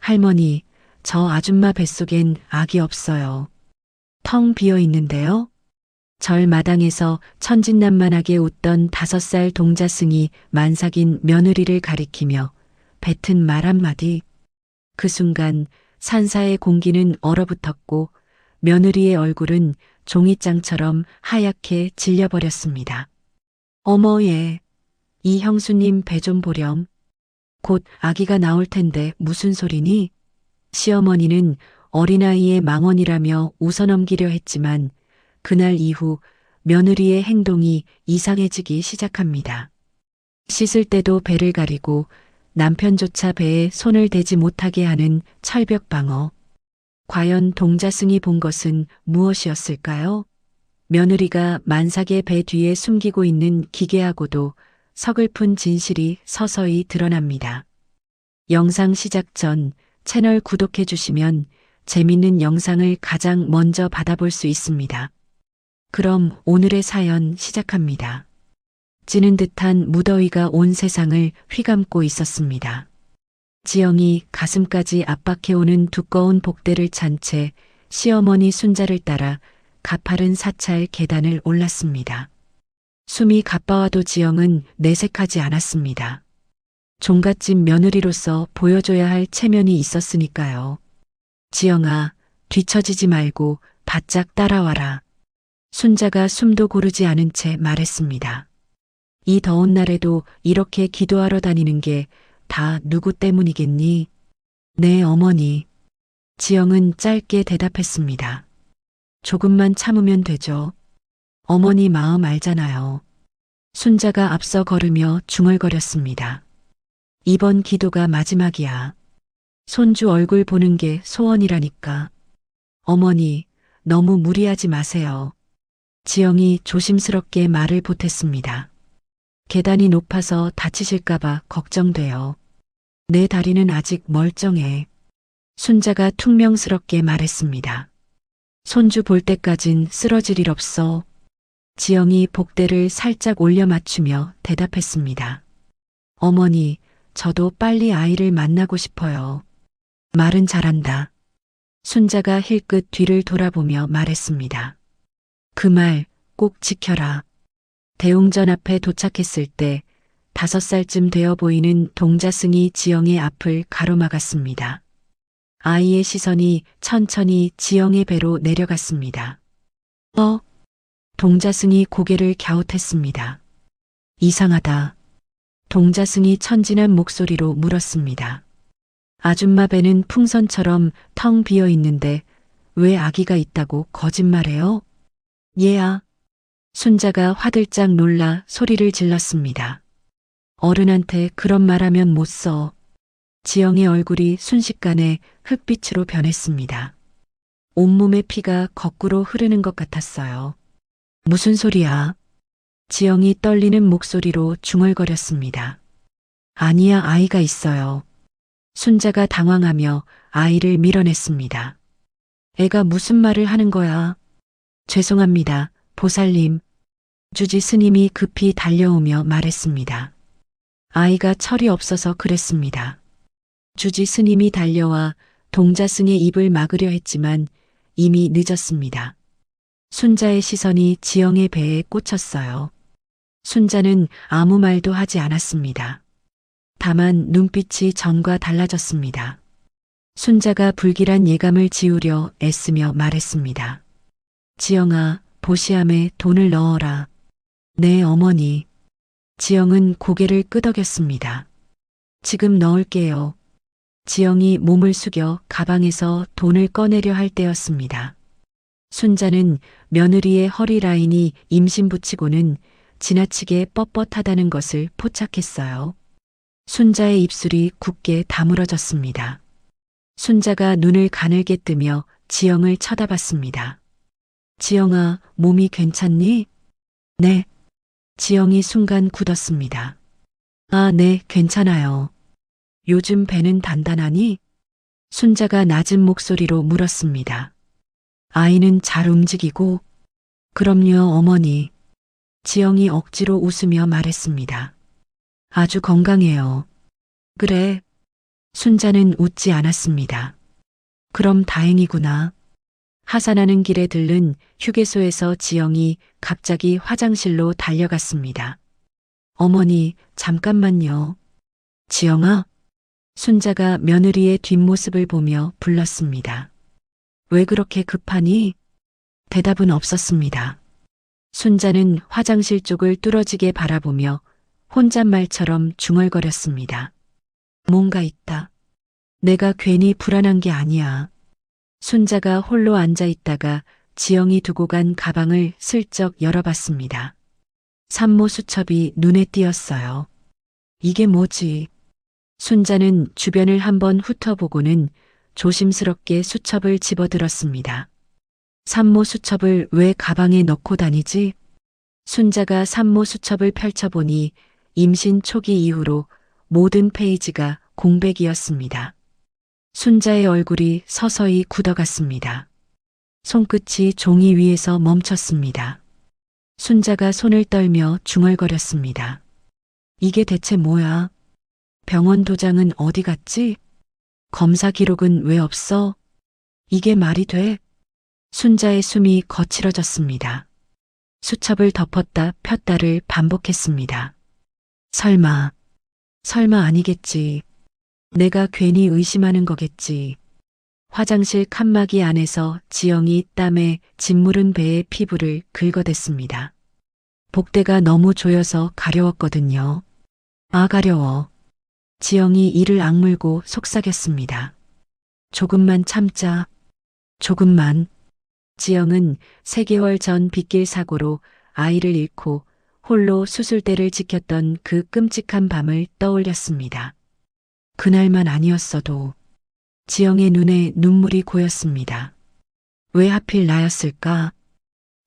할머니, 저 아줌마 뱃속엔 아기 없어요. 텅 비어 있는데요? 절 마당에서 천진난만하게 웃던 5살 동자승이 만삭인 며느리를 가리키며 뱉은 말 한마디. 그 순간 산사의 공기는 얼어붙었고 며느리의 얼굴은 종이장처럼 하얗게 질려버렸습니다. 어머 얘, 이 형수님 배 좀 보렴. 곧 아기가 나올 텐데 무슨 소리니? 시어머니는 어린아이의 망언이라며 웃어넘기려 했지만 그날 이후 며느리의 행동이 이상해지기 시작합니다. 씻을 때도 배를 가리고 남편조차 배에 손을 대지 못하게 하는 철벽 방어. 과연 동자승이 본 것은 무엇이었을까요? 며느리가 만삭의 배 뒤에 숨기고 있는 기괴하고도 서글픈 진실이 서서히 드러납니다. 영상 시작 전 채널 구독해 주시면 재밌는 영상을 가장 먼저 받아볼 수 있습니다. 그럼 오늘의 사연 시작합니다. 찌는 듯한 무더위가 온 세상을 휘감고 있었습니다. 지영이 가슴까지 압박해오는 두꺼운 복대를 찬 채 시어머니 순자를 따라 가파른 사찰 계단을 올랐습니다. 숨이 가빠와도 지영은 내색하지 않았습니다. 종갓집 며느리로서 보여줘야 할 체면이 있었으니까요. 지영아, 뒤처지지 말고 바짝 따라와라. 순자가 숨도 고르지 않은 채 말했습니다. 이 더운 날에도 이렇게 기도하러 다니는 게 다 누구 때문이겠니? 네, 어머니. 지영은 짧게 대답했습니다. 조금만 참으면 되죠. 어머니 마음 알잖아요. 순자가 앞서 걸으며 중얼거렸습니다. 이번 기도가 마지막이야. 손주 얼굴 보는 게 소원이라니까. 어머니, 너무 무리하지 마세요. 지영이 조심스럽게 말을 보탰습니다. 계단이 높아서 다치실까봐 걱정돼요. 내 다리는 아직 멀쩡해. 순자가 퉁명스럽게 말했습니다. 손주 볼 때까진 쓰러질 일 없어. 지영이 복대를 살짝 올려 맞추며 대답했습니다. 어머니, 저도 빨리 아이를 만나고 싶어요. 말은 잘한다. 순자가 힐끗 뒤를 돌아보며 말했습니다. 그 말 꼭 지켜라. 대웅전 앞에 도착했을 때 5살쯤 되어 보이는 동자승이 지영의 앞을 가로막았습니다. 아이의 시선이 천천히 지영의 배로 내려갔습니다. 동자승이 고개를 갸웃했습니다. 이상하다. 동자승이 천진한 목소리로 물었습니다. 아줌마 배는 풍선처럼 텅 비어 있는데 왜 아기가 있다고 거짓말해요? 얘야. 순자가 화들짝 놀라 소리를 질렀습니다. 어른한테 그런 말하면 못 써. 지영의 얼굴이 순식간에 흑빛으로 변했습니다. 온몸의 피가 거꾸로 흐르는 것 같았어요. 무슨 소리야? 지영이 떨리는 목소리로 중얼거렸습니다. 아니야, 아이가 있어요. 순자가 당황하며 아이를 밀어냈습니다. 애가 무슨 말을 하는 거야? 죄송합니다, 보살님. 주지 스님이 급히 달려오며 말했습니다. 아이가 철이 없어서 그랬습니다. 주지 스님이 달려와 동자승의 입을 막으려 했지만 이미 늦었습니다. 순자의 시선이 지영의 배에 꽂혔어요. 순자는 아무 말도 하지 않았습니다. 다만 눈빛이 전과 달라졌습니다. 순자가 불길한 예감을 지우려 애쓰며 말했습니다. 지영아, 보시함에 돈을 넣어라. 네, 어머니. 지영은 고개를 끄덕였습니다. 지금 넣을게요. 지영이 몸을 숙여 가방에서 돈을 꺼내려 할 때였습니다. 순자는 며느리의 허리 라인이 임신부치고는 지나치게 뻣뻣하다는 것을 포착했어요. 순자의 입술이 굳게 다물어졌습니다. 순자가 눈을 가늘게 뜨며 지영을 쳐다봤습니다. 지영아, 몸이 괜찮니? 네. 지영이 순간 굳었습니다. 아, 네, 괜찮아요. 요즘 배는 단단하니? 순자가 낮은 목소리로 물었습니다. 아이는 잘 움직이고? 그럼요, 어머니. 지영이 억지로 웃으며 말했습니다. 아주 건강해요. 그래. 순자는 웃지 않았습니다. 그럼 다행이구나. 하산하는 길에 들른 휴게소에서 지영이 갑자기 화장실로 달려갔습니다. 어머니, 잠깐만요. 지영아? 순자가 며느리의 뒷모습을 보며 불렀습니다. 왜 그렇게 급하니? 대답은 없었습니다. 순자는 화장실 쪽을 뚫어지게 바라보며 혼잣말처럼 중얼거렸습니다. 뭔가 있다. 내가 괜히 불안한 게 아니야. 순자가 홀로 앉아 있다가 지영이 두고 간 가방을 슬쩍 열어봤습니다. 산모 수첩이 눈에 띄었어요. 이게 뭐지? 순자는 주변을 한번 훑어보고는 조심스럽게 수첩을 집어들었습니다. 산모 수첩을 왜 가방에 넣고 다니지? 순자가 산모 수첩을 펼쳐보니 임신 초기 이후로 모든 페이지가 공백이었습니다. 순자의 얼굴이 서서히 굳어갔습니다. 손끝이 종이 위에서 멈췄습니다. 순자가 손을 떨며 중얼거렸습니다. 이게 대체 뭐야? 병원 도장은 어디 갔지? 검사 기록은 왜 없어? 이게 말이 돼? 순자의 숨이 거칠어졌습니다. 수첩을 덮었다 폈다를 반복했습니다. 설마 아니겠지. 내가 괜히 의심하는 거겠지. 화장실 칸막이 안에서 지영이 땀에 짓무른 배의 피부를 긁어댔습니다. 복대가 너무 조여서 가려웠거든요. 아, 가려워. 지영이 이를 악물고 속삭였습니다. 조금만 참자. 조금만. 지영은 3개월 전 빗길 사고로 아이를 잃고 홀로 수술대를 지켰던 그 끔찍한 밤을 떠올렸습니다. 그날만 아니었어도 지영의 눈에 눈물이 고였습니다. 왜 하필 나였을까?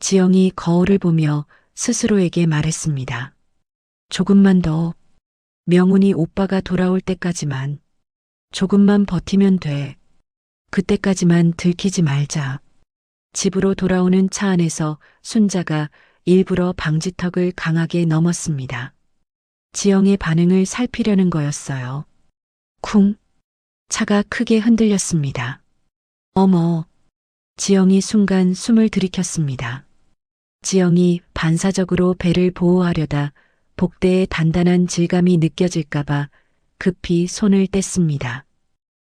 지영이 거울을 보며 스스로에게 말했습니다. 조금만 더. 명훈이 오빠가 돌아올 때까지만. 조금만 버티면 돼. 그때까지만 들키지 말자. 집으로 돌아오는 차 안에서 순자가 일부러 방지턱을 강하게 넘었습니다. 지영의 반응을 살피려는 거였어요. 쿵. 차가 크게 흔들렸습니다. 어머. 지영이 순간 숨을 들이켰습니다. 지영이 반사적으로 배를 보호하려다 복대의 단단한 질감이 느껴질까봐 급히 손을 뗐습니다.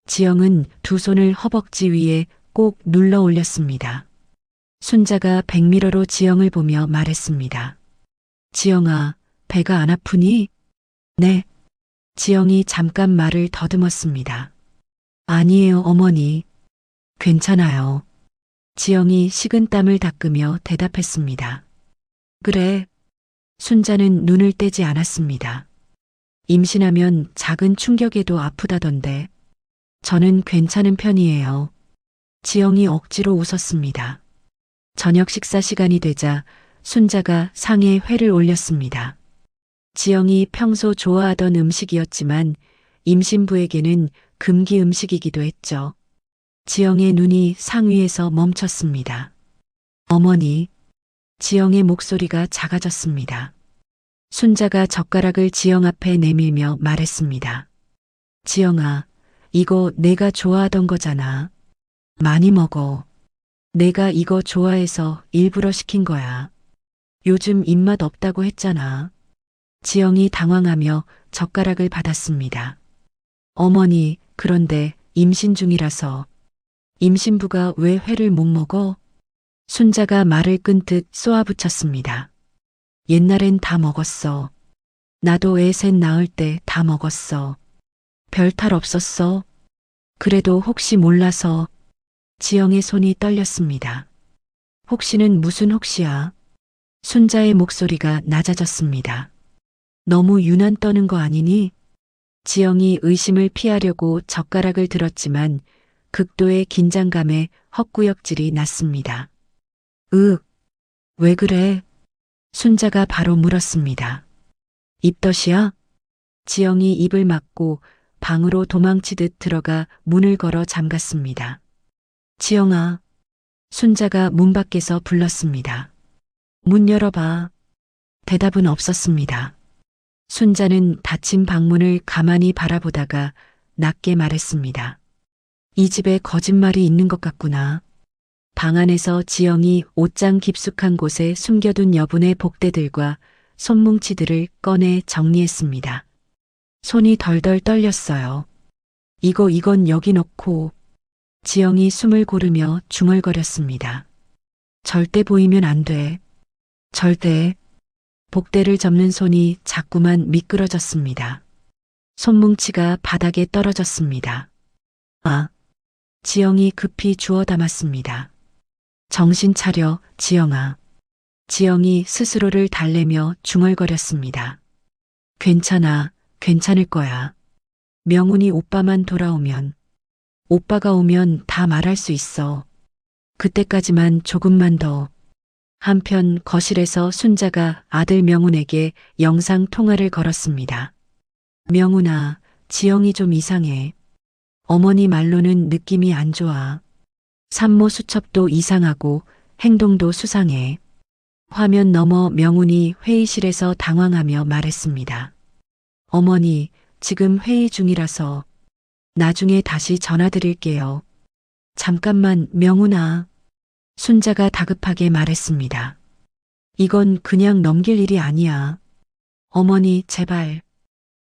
지영은 두 손을 허벅지 위에 꼭 눌러 올렸습니다. 순자가 백미러로 지영을 보며 말했습니다. 지영아, 배가 안 아프니? 네. 지영이 잠깐 말을 더듬었습니다. 아니에요, 어머니. 괜찮아요. 지영이 식은땀을 닦으며 대답했습니다. 그래. 순자는 눈을 떼지 않았습니다. 임신하면 작은 충격에도 아프다던데. 저는 괜찮은 편이에요. 지영이 억지로 웃었습니다. 저녁 식사 시간이 되자 순자가 상에 회를 올렸습니다. 지영이 평소 좋아하던 음식이었지만 임신부에게는 금기 음식이기도 했죠. 지영의 눈이 상 위에서 멈췄습니다. 어머니. 지영의 목소리가 작아졌습니다. 순자가 젓가락을 지영 앞에 내밀며 말했습니다. 지영아, 이거 내가 좋아하던 거잖아. 많이 먹어. 내가 이거 좋아해서 일부러 시킨 거야. 요즘 입맛 없다고 했잖아. 지영이 당황하며 젓가락을 받았습니다. 어머니, 그런데 임신 중이라서. 임신부가 왜 회를 못 먹어? 순자가 말을 끊듯 쏘아붙였습니다. 옛날엔 다 먹었어. 나도 애 셋 낳을 때 다 먹었어. 별 탈 없었어. 그래도 혹시 몰라서. 지영의 손이 떨렸습니다. 혹시는 무슨 혹시야? 순자의 목소리가 낮아졌습니다. 너무 유난 떠는 거 아니니? 지영이 의심을 피하려고 젓가락을 들었지만 극도의 긴장감에 헛구역질이 났습니다. 왜 그래? 순자가 바로 물었습니다. 입덧이야? 지영이 입을 막고 방으로 도망치듯 들어가 문을 걸어 잠갔습니다. 지영아. 순자가 문 밖에서 불렀습니다. 문 열어봐. 대답은 없었습니다. 순자는 닫힌 방문을 가만히 바라보다가 낮게 말했습니다. 이 집에 거짓말이 있는 것 같구나. 방 안에서 지영이 옷장 깊숙한 곳에 숨겨둔 여분의 복대들과 손뭉치들을 꺼내 정리했습니다. 손이 덜덜 떨렸어요. 이건 여기 넣고. 지영이 숨을 고르며 중얼거렸습니다. 절대 보이면 안 돼. 절대. 복대를 접는 손이 자꾸만 미끄러졌습니다. 손뭉치가 바닥에 떨어졌습니다. 아. 지영이 급히 주워 담았습니다. 정신 차려, 지영아. 지영이 스스로를 달래며 중얼거렸습니다. 괜찮아, 괜찮을 거야. 명훈이 오빠만 돌아오면, 오빠가 오면 다 말할 수 있어. 그때까지만 조금만 더. 한편 거실에서 순자가 아들 명훈에게 영상 통화를 걸었습니다. 명훈아, 지영이 좀 이상해. 어머니 말로는 느낌이 안 좋아. 산모 수첩도 이상하고 행동도 수상해. 화면 너머 명훈이 회의실에서 당황하며 말했습니다. 어머니, 지금 회의 중이라서 나중에 다시 전화드릴게요. 잠깐만, 명훈아. 순자가 다급하게 말했습니다. 이건 그냥 넘길 일이 아니야. 어머니, 제발.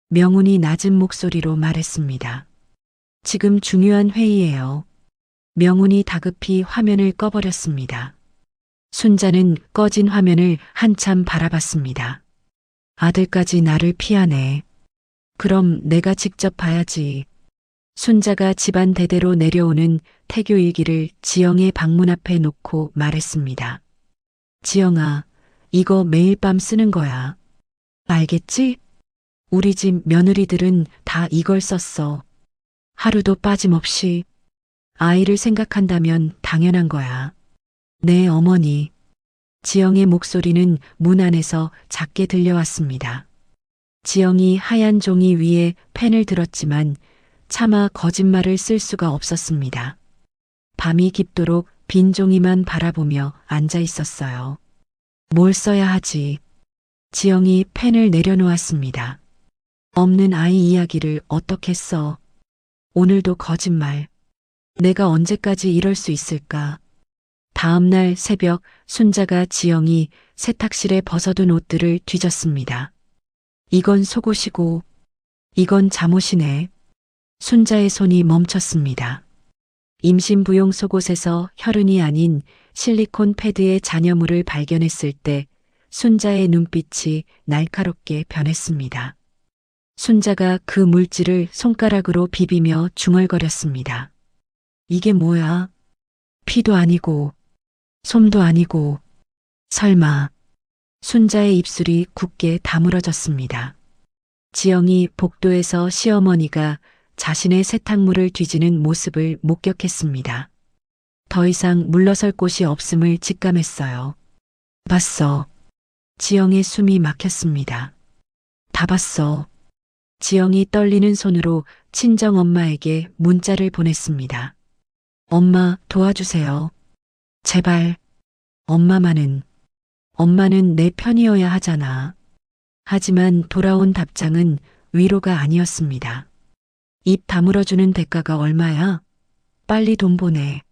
명훈이 낮은 목소리로 말했습니다. 지금 중요한 회의예요. 명훈이 다급히 화면을 꺼버렸습니다. 순자는 꺼진 화면을 한참 바라봤습니다. 아들까지 나를 피하네. 그럼 내가 직접 봐야지. 순자가 집안 대대로 내려오는 태교일기를 지영의 방문 앞에 놓고 말했습니다. 지영아, 이거 매일 밤 쓰는 거야. 알겠지? 우리 집 며느리들은 다 이걸 썼어. 하루도 빠짐없이. 아이를 생각한다면 당연한 거야. 네, 어머니. 지영의 목소리는 문 안에서 작게 들려왔습니다. 지영이 하얀 종이 위에 펜을 들었지만 차마 거짓말을 쓸 수가 없었습니다. 밤이 깊도록 빈 종이만 바라보며 앉아 있었어요. 뭘 써야 하지? 지영이 펜을 내려놓았습니다. 없는 아이 이야기를 어떻게 써? 오늘도 거짓말. 내가 언제까지 이럴 수 있을까? 다음 날 새벽 순자가 지영이 세탁실에 벗어둔 옷들을 뒤졌습니다. 이건 속옷이고 이건 잠옷이네. 순자의 손이 멈췄습니다. 임신부용 속옷에서 혈흔이 아닌 실리콘 패드의 잔여물을 발견했을 때 순자의 눈빛이 날카롭게 변했습니다. 순자가 그 물질을 손가락으로 비비며 중얼거렸습니다. 이게 뭐야? 피도 아니고 솜도 아니고 설마. 순자의 입술이 굳게 다물어졌습니다. 지영이 복도에서 시어머니가 자신의 세탁물을 뒤지는 모습을 목격했습니다. 더 이상 물러설 곳이 없음을 직감했어요. 봤어. 지영의 숨이 막혔습니다. 다 봤어. 지영이 떨리는 손으로 친정엄마에게 문자를 보냈습니다. 엄마, 도와주세요. 제발. 엄마는 내 편이어야 하잖아. 하지만 돌아온 답장은 위로가 아니었습니다. 입 다물어주는 대가가 얼마야? 빨리 돈 보내.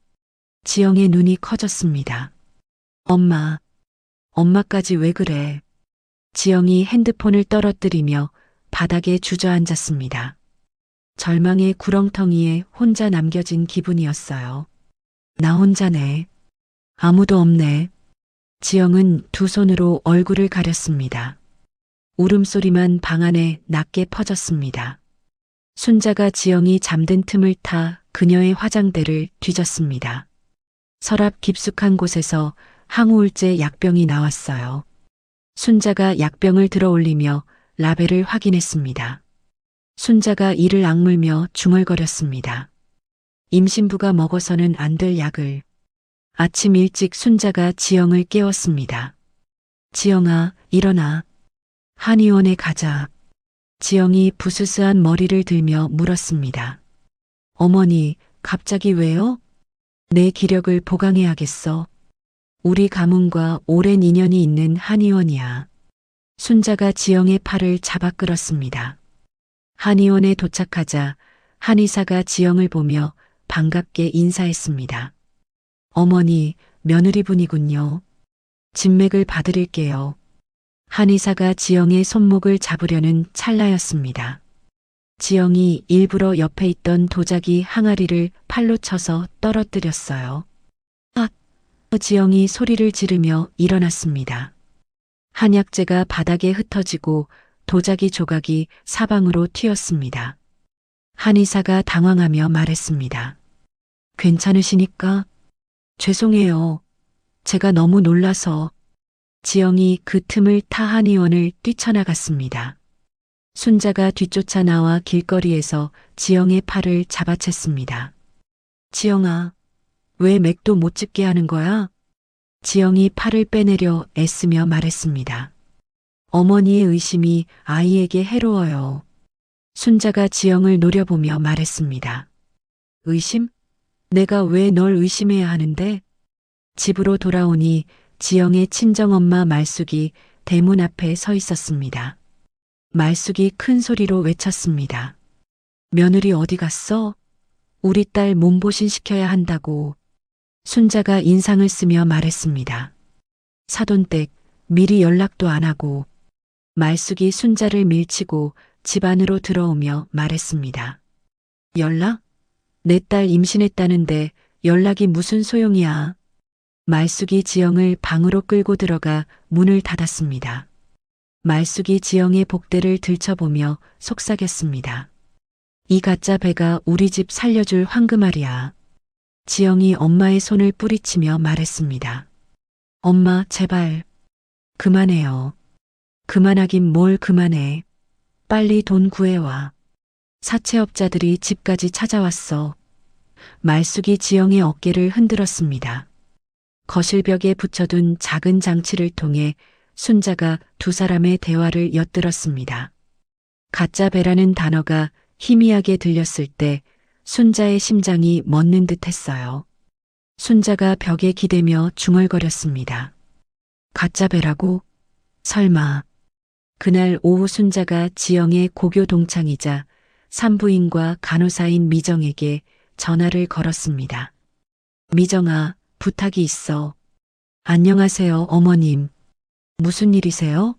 지영의 눈이 커졌습니다. 엄마까지 왜 그래? 지영이 핸드폰을 떨어뜨리며 바닥에 주저앉았습니다. 절망의 구렁텅이에 혼자 남겨진 기분이었어요. 나 혼자네. 아무도 없네. 지영은 두 손으로 얼굴을 가렸습니다. 울음소리만 방 안에 낮게 퍼졌습니다. 순자가 지영이 잠든 틈을 타 그녀의 화장대를 뒤졌습니다. 서랍 깊숙한 곳에서 항우울제 약병이 나왔어요. 순자가 약병을 들어 올리며 라벨을 확인했습니다. 순자가 이를 악물며 중얼거렸습니다. 임신부가 먹어서는 안 될 약을. 아침 일찍 순자가 지영을 깨웠습니다. 지영아, 일어나. 한의원에 가자. 지영이 부스스한 머리를 들며 물었습니다. 어머니, 갑자기 왜요? 내 기력을 보강해야겠어. 우리 가문과 오랜 인연이 있는 한의원이야. 순자가 지영의 팔을 잡아 끌었습니다. 한의원에 도착하자 한의사가 지영을 보며 반갑게 인사했습니다. 어머니, 며느리분이군요. 진맥을 봐드릴게요. 한의사가 지영의 손목을 잡으려는 찰나였습니다. 지영이 일부러 옆에 있던 도자기 항아리를 팔로 쳐서 떨어뜨렸어요. 아! 지영이 소리를 지르며 일어났습니다. 한약재가 바닥에 흩어지고 도자기 조각이 사방으로 튀었습니다. 한의사가 당황하며 말했습니다. 괜찮으시니까? 죄송해요. 제가 너무 놀라서. 지영이 그 틈을 타 한의원을 뛰쳐나갔습니다. 순자가 뒤쫓아 나와 길거리에서 지영의 팔을 잡아챘습니다. 지영아, 왜 맥도 못 짚게 하는 거야? 지영이 팔을 빼내려 애쓰며 말했습니다. 어머니의 의심이 아이에게 해로워요. 순자가 지영을 노려보며 말했습니다. 의심? 내가 왜 널 의심해야 하는데? 집으로 돌아오니 지영의 친정엄마 말숙이 대문 앞에 서 있었습니다. 말숙이 큰 소리로 외쳤습니다. 며느리 어디 갔어? 우리 딸 몸보신 시켜야 한다고. 순자가 인상을 쓰며 말했습니다. 사돈댁 미리 연락도 안 하고. 말숙이 순자를 밀치고 집 안으로 들어오며 말했습니다. 연락? 내 딸 임신했다는데 연락이 무슨 소용이야. 말숙이 지영을 방으로 끌고 들어가 문을 닫았습니다. 말숙이 지영의 복대를 들춰보며 속삭였습니다. 이 가짜 배가 우리 집 살려줄 황금알이야. 지영이 엄마의 손을 뿌리치며 말했습니다. 엄마, 제발. 그만해요. 그만하긴 뭘 그만해. 빨리 돈 구해와. 사채업자들이 집까지 찾아왔어. 말숙이 지영의 어깨를 흔들었습니다. 거실벽에 붙여둔 작은 장치를 통해 순자가 두 사람의 대화를 엿들었습니다. 가짜 배라는 단어가 희미하게 들렸을 때 순자의 심장이 멎는 듯 했어요. 순자가 벽에 기대며 중얼거렸습니다. 가짜 배라고? 설마. 그날 오후 순자가 지영의 고교 동창이자 산부인과 간호사인 미정에게 전화를 걸었습니다. 미정아, 부탁이 있어. 안녕하세요, 어머님. 무슨 일이세요?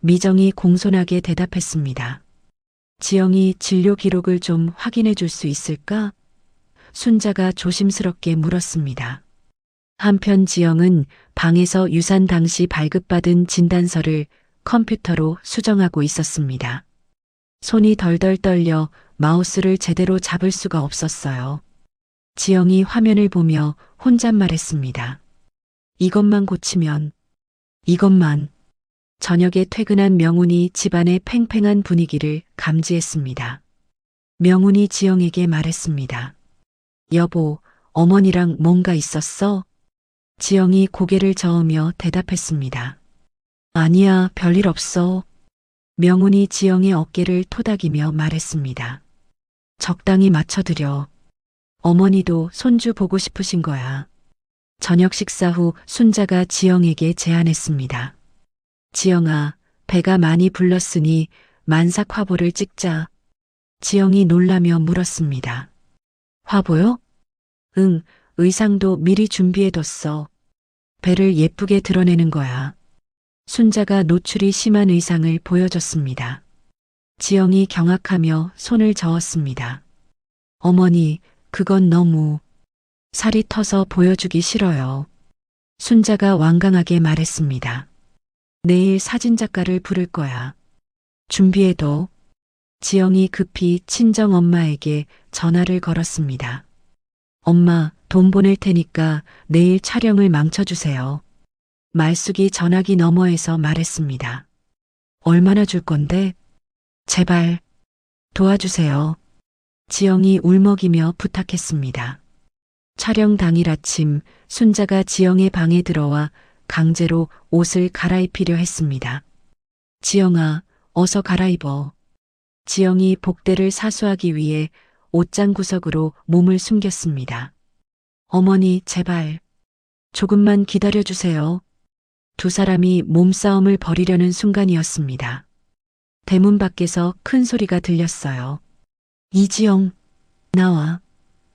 미정이 공손하게 대답했습니다. 지영이 진료 기록을 좀 확인해 줄 수 있을까? 순자가 조심스럽게 물었습니다. 한편 지영은 방에서 유산 당시 발급받은 진단서를 컴퓨터로 수정하고 있었습니다. 손이 덜덜 떨려 마우스를 제대로 잡을 수가 없었어요. 지영이 화면을 보며 혼잣말했습니다. 이것만 고치면, 이것만. 저녁에 퇴근한 명훈이 집안의 팽팽한 분위기를 감지했습니다. 명훈이 지영에게 말했습니다. 여보, 어머니랑 뭔가 있었어? 지영이 고개를 저으며 대답했습니다. 아니야, 별일 없어. 명훈이 지영의 어깨를 토닥이며 말했습니다. 적당히 맞춰드려. 어머니도 손주 보고 싶으신 거야. 저녁 식사 후 순자가 지영에게 제안했습니다. 지영아, 배가 많이 불렀으니 만삭 화보를 찍자. 지영이 놀라며 물었습니다. 화보요? 응, 의상도 미리 준비해뒀어. 배를 예쁘게 드러내는 거야. 순자가 노출이 심한 의상을 보여줬습니다. 지영이 경악하며 손을 저었습니다. 어머니, 그건 너무. 살이 터서 보여주기 싫어요. 순자가 완강하게 말했습니다. 내일 사진작가를 부를 거야. 준비해둬. 지영이 급히 친정엄마에게 전화를 걸었습니다. 엄마, 돈 보낼 테니까 내일 촬영을 망쳐주세요. 말숙이 전화기 너머에서 말했습니다. 얼마나 줄 건데? 제발 도와주세요. 지영이 울먹이며 부탁했습니다. 촬영 당일 아침 순자가 지영의 방에 들어와 강제로 옷을 갈아입히려 했습니다. 지영아, 어서 갈아입어. 지영이 복대를 사수하기 위해 옷장 구석으로 몸을 숨겼습니다. 어머니, 제발. 조금만 기다려주세요. 두 사람이 몸싸움을 벌이려는 순간이었습니다. 대문 밖에서 큰 소리가 들렸어요. 이지영, 나와.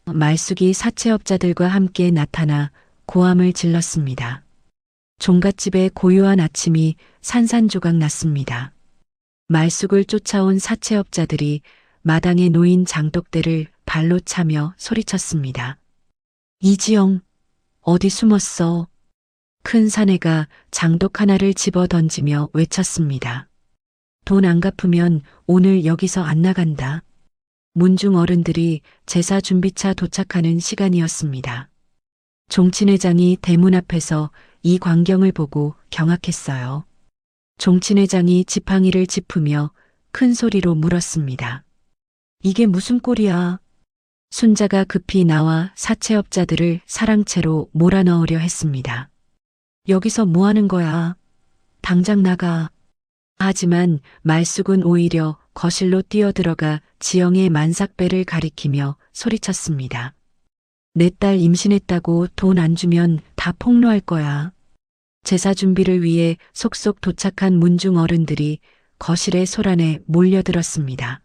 말숙이 사채업자들과 함께 나타나 고함을 질렀습니다. 종갓집의 고요한 아침이 산산조각 났습니다. 말숙을 쫓아온 사채업자들이 마당에 놓인 장독대를 발로 차며 소리쳤습니다. 이지영, 어디 숨었어? 큰 사내가 장독 하나를 집어 던지며 외쳤습니다. 돈 안 갚으면 오늘 여기서 안 나간다. 문중 어른들이 제사 준비차 도착하는 시간이었습니다. 종친회장이 대문 앞에서 이 광경을 보고 경악했어요. 종친회장이 지팡이를 짚으며 큰 소리로 물었습니다. 이게 무슨 꼴이야? 순자가 급히 나와 사채업자들을 사랑채로 몰아넣으려 했습니다. 여기서 뭐 하는 거야? 당장 나가. 하지만 말숙은 오히려 거실로 뛰어들어가 지영의 만삭배를 가리키며 소리쳤습니다. 내 딸 임신했다고 돈 안 주면 다 폭로할 거야. 제사 준비를 위해 속속 도착한 문중 어른들이 거실의 소란에 몰려들었습니다.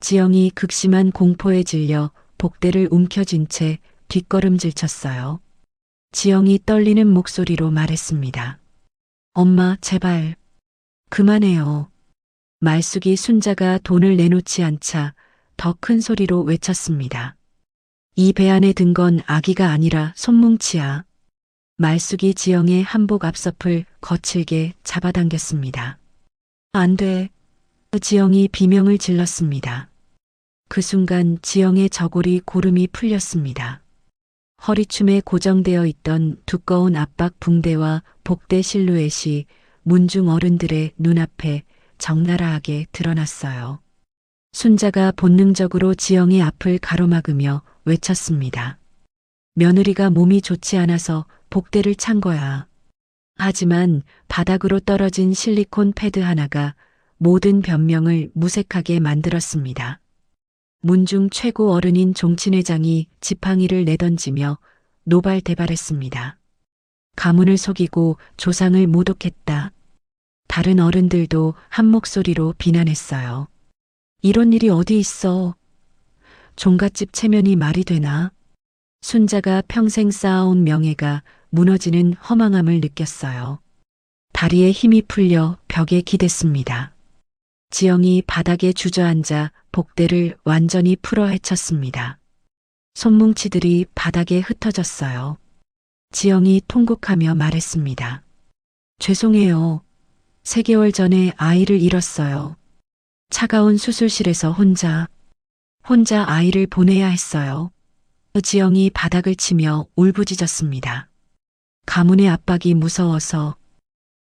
지영이 극심한 공포에 질려 복대를 움켜쥔 채 뒷걸음질 쳤어요. 지영이 떨리는 목소리로 말했습니다. 엄마, 제발. 그만해요. 말숙이 순자가 돈을 내놓지 않자 더 큰 소리로 외쳤습니다. 이 배 안에 든 건 아기가 아니라 손뭉치야. 말숙이 지영의 한복 앞섭을 거칠게 잡아당겼습니다. 안 돼. 지영이 비명을 질렀습니다. 그 순간 지영의 저고리 고름이 풀렸습니다. 허리춤에 고정되어 있던 두꺼운 압박 붕대와 복대 실루엣이 문중 어른들의 눈앞에 적나라하게 드러났어요. 순자가 본능적으로 지영의 앞을 가로막으며 외쳤습니다. 며느리가 몸이 좋지 않아서 복대를 찬 거야. 하지만 바닥으로 떨어진 실리콘 패드 하나가 모든 변명을 무색하게 만들었습니다. 문중 최고 어른인 종친회장이 지팡이를 내던지며 노발대발했습니다. 가문을 속이고 조상을 모독했다. 다른 어른들도 한 목소리로 비난했어요. 이런 일이 어디 있어? 종갓집 체면이 말이 되나? 순자가 평생 쌓아온 명예가 무너지는 허망함을 느꼈어요. 다리에 힘이 풀려 벽에 기댔습니다. 지영이 바닥에 주저앉아 복대를 완전히 풀어 헤쳤습니다. 손뭉치들이 바닥에 흩어졌어요. 지영이 통곡하며 말했습니다. 죄송해요. 3개월 전에 아이를 잃었어요. 차가운 수술실에서 혼자 아이를 보내야 했어요. 지영이 바닥을 치며 울부짖었습니다. 가문의 압박이 무서워서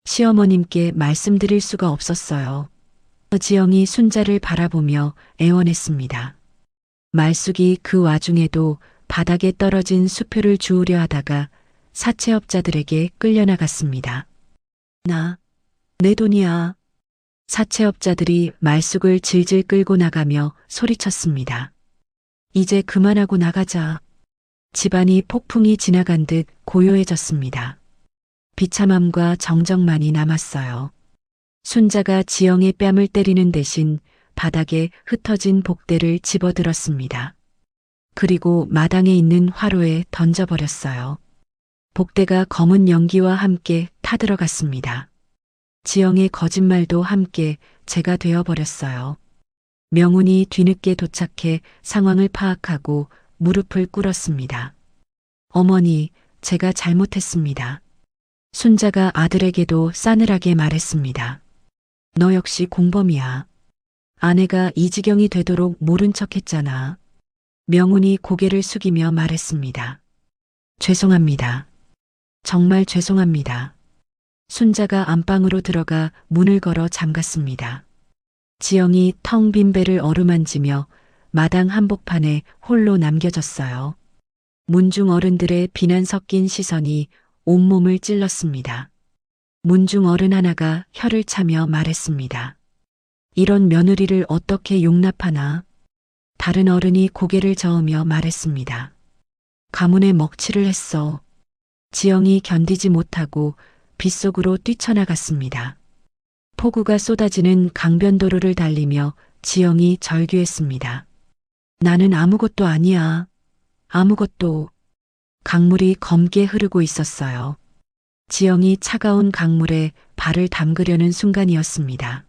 시어머님께 말씀드릴 수가 없었어요. 지영이 순자를 바라보며 애원했습니다. 말숙이 그 와중에도 바닥에 떨어진 수표를 주우려 하다가 사채업자들에게 끌려나갔습니다. 내 돈이야. 사채업자들이 말숙을 질질 끌고 나가며 소리쳤습니다. 이제 그만하고 나가자. 집안이 폭풍이 지나간 듯 고요해졌습니다. 비참함과 정적만이 남았어요. 순자가 지영의 뺨을 때리는 대신 바닥에 흩어진 복대를 집어들었습니다. 그리고 마당에 있는 화로에 던져버렸어요. 복대가 검은 연기와 함께 타들어갔습니다. 지영의 거짓말도 함께 제가 되어버렸어요. 명운이 뒤늦게 도착해 상황을 파악하고 무릎을 꿇었습니다. 어머니, 제가 잘못했습니다. 순자가 아들에게도 싸늘하게 말했습니다. 너 역시 공범이야. 아내가 이 지경이 되도록 모른 척했잖아. 명운이 고개를 숙이며 말했습니다. 죄송합니다. 정말 죄송합니다. 순자가 안방으로 들어가 문을 걸어 잠갔습니다. 지영이 텅 빈 배를 어루만지며 마당 한복판에 홀로 남겨졌어요. 문중 어른들의 비난 섞인 시선이 온몸을 찔렀습니다. 문중 어른 하나가 혀를 차며 말했습니다. 이런 며느리를 어떻게 용납하나? 다른 어른이 고개를 저으며 말했습니다. 가문에 먹칠을 했어. 지영이 견디지 못하고 빗속으로 뛰쳐나갔습니다. 폭우가 쏟아지는 강변도로를 달리며 지영이 절규했습니다. 나는 아무것도 아니야. 아무것도. 강물이 검게 흐르고 있었어요. 지영이 차가운 강물에 발을 담그려는 순간이었습니다.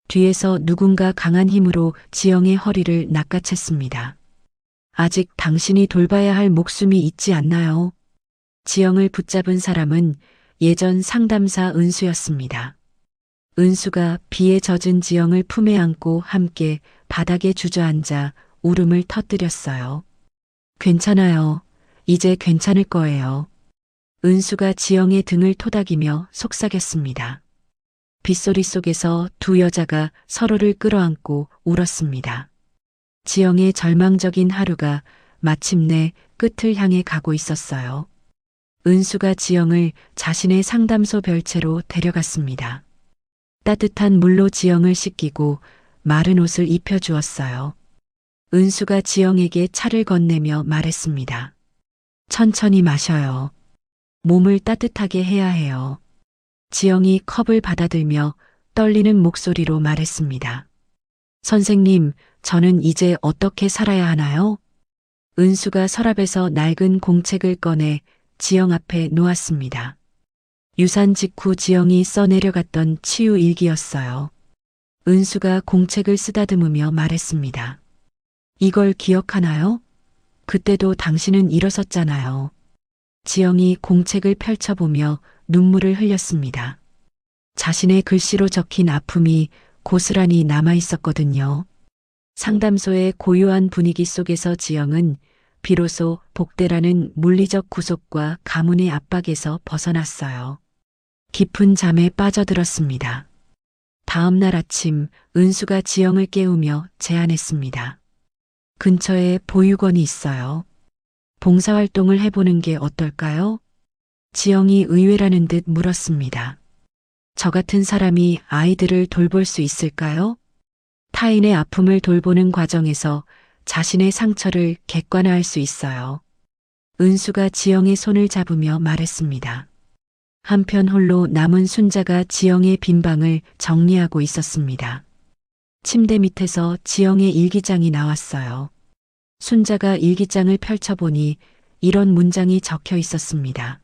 뒤에서 누군가 강한 힘으로 지영의 허리를 낚아챘습니다. 아직 당신이 돌봐야 할 목숨이 있지 않나요? 지영을 붙잡은 사람은 예전 상담사 은수였습니다. 은수가 비에 젖은 지영을 품에 안고 함께 바닥에 주저앉아 울음을 터뜨렸어요. 괜찮아요. 이제 괜찮을 거예요. 은수가 지영의 등을 토닥이며 속삭였습니다. 빗소리 속에서 두 여자가 서로를 끌어안고 울었습니다. 지영의 절망적인 하루가 마침내 끝을 향해 가고 있었어요. 은수가 지영을 자신의 상담소 별채로 데려갔습니다. 따뜻한 물로 지영을 씻기고 마른 옷을 입혀주었어요. 은수가 지영에게 차를 건네며 말했습니다. 천천히 마셔요. 몸을 따뜻하게 해야 해요. 지영이 컵을 받아들며 떨리는 목소리로 말했습니다. 선생님, 저는 이제 어떻게 살아야 하나요? 은수가 서랍에서 낡은 공책을 꺼내 지영 앞에 놓았습니다. 유산 직후 지영이 써내려갔던 치유 일기였어요. 은수가 공책을 쓰다듬으며 말했습니다. 이걸 기억하나요? 그때도 당신은 일어섰잖아요. 지영이 공책을 펼쳐보며 눈물을 흘렸습니다. 자신의 글씨로 적힌 아픔이 고스란히 남아 있었거든요. 상담소의 고요한 분위기 속에서 지영은 비로소 복대라는 물리적 구속과 가문의 압박에서 벗어났어요. 깊은 잠에 빠져들었습니다. 다음 날 아침 은수가 지영을 깨우며 제안했습니다. 근처에 보육원이 있어요. 봉사활동을 해보는 게 어떨까요? 지영이 의외라는 듯 물었습니다. 저 같은 사람이 아이들을 돌볼 수 있을까요? 타인의 아픔을 돌보는 과정에서 자신의 상처를 객관화할 수 있어요. 은수가 지영의 손을 잡으며 말했습니다. 한편 홀로 남은 순자가 지영의 빈 방을 정리하고 있었습니다. 침대 밑에서 지영의 일기장이 나왔어요. 순자가 일기장을 펼쳐보니 이런 문장이 적혀 있었습니다.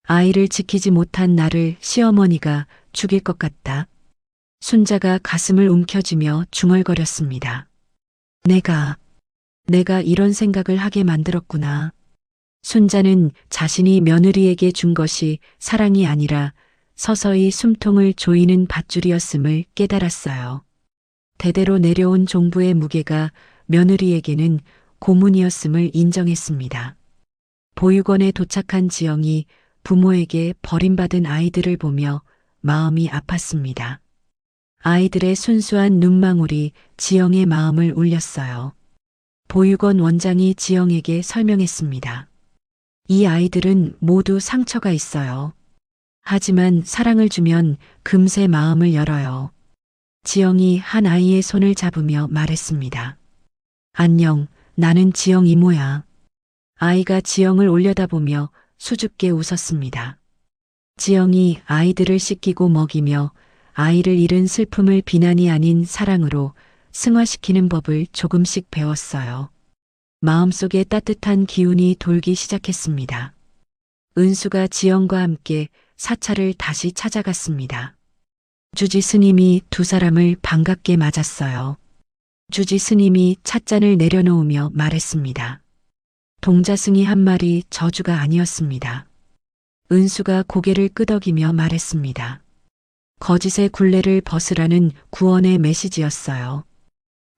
아이를 지키지 못한 나를 시어머니가 죽일 것 같다. 순자가 가슴을 움켜쥐며 중얼거렸습니다. 내가 이런 생각을 하게 만들었구나. 순자는 자신이 며느리에게 준 것이 사랑이 아니라 서서히 숨통을 조이는 밧줄이었음을 깨달았어요. 대대로 내려온 종부의 무게가 며느리에게는 고문이었음을 인정했습니다. 보육원에 도착한 지영이 부모에게 버림받은 아이들을 보며 마음이 아팠습니다. 아이들의 순수한 눈망울이 지영의 마음을 울렸어요. 보육원 원장이 지영에게 설명했습니다. 이 아이들은 모두 상처가 있어요. 하지만 사랑을 주면 금세 마음을 열어요. 지영이 한 아이의 손을 잡으며 말했습니다. 안녕, 나는 지영 이모야. 아이가 지영을 올려다보며 수줍게 웃었습니다. 지영이 아이들을 씻기고 먹이며 아이를 잃은 슬픔을 비난이 아닌 사랑으로 승화시키는 법을 조금씩 배웠어요. 마음속에 따뜻한 기운이 돌기 시작했습니다. 은수가 지영과 함께 사찰을 다시 찾아갔습니다. 주지 스님이 두 사람을 반갑게 맞았어요. 주지 스님이 찻잔을 내려놓으며 말했습니다. 동자승이 한 말이 저주가 아니었습니다. 은수가 고개를 끄덕이며 말했습니다. 거짓의 굴레를 벗으라는 구원의 메시지였어요.